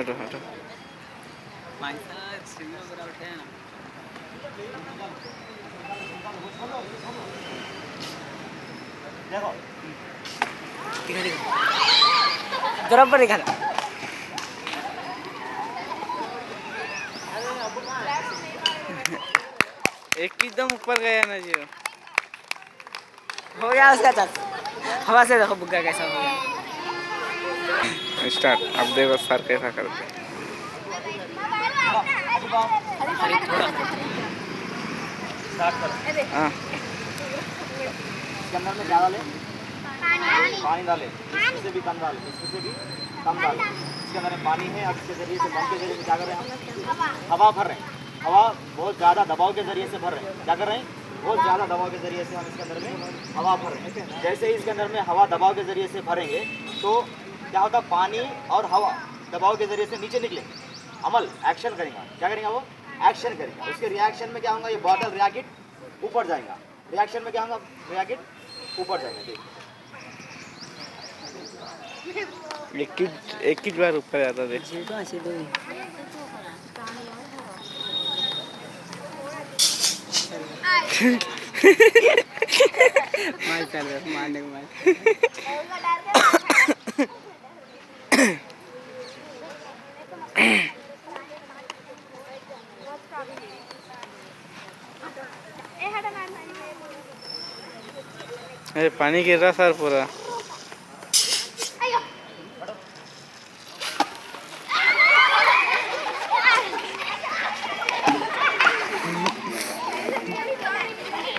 हटो हटो। बराबर दिखा एक एकदम ऊपर गया ना जी। हो गया उसका चाल। हवा से देखो बुग्गा कैसा हो गया। स्टार्ट। अब देखो सर कैसा करते। हाँ इसके अंदर में क्या डाले? पानी डाले। इससे भी कम डाले, इससे भी कम डाले। इसके अंदर में पानी है, अब इसके जरिए से पंप के जरिए से क्या कर रहे हैं हम? हवा भर रहे हैं। हवा बहुत ज़्यादा दबाव के जरिए से भर रहे हैं। क्या कर रहे हैं? बहुत ज़्यादा दबाव के जरिए से हम इसके अंदर में हवा भर रहे हैं। जैसे ही इसके अंदर में हवा दबाव के जरिए से भरेंगे तो क्या होता? पानी और हवा दबाव के जरिए से नीचे निकलेंगे। अमल एक्शन करेगा। क्या करेगा वो? एक्शन करेगा। उसके रिएक्शन में क्या होगा? ये बॉटल रिएक्ट ऊपर जाएगा। रिएक्शन में क्या होगा? रिएक्ट ऊपर जाएगा। ठीक, एक ही बार ऊपर आता देख। मार कर दे, मारने को मार। अरे पानी गिर रहा सर पूरा।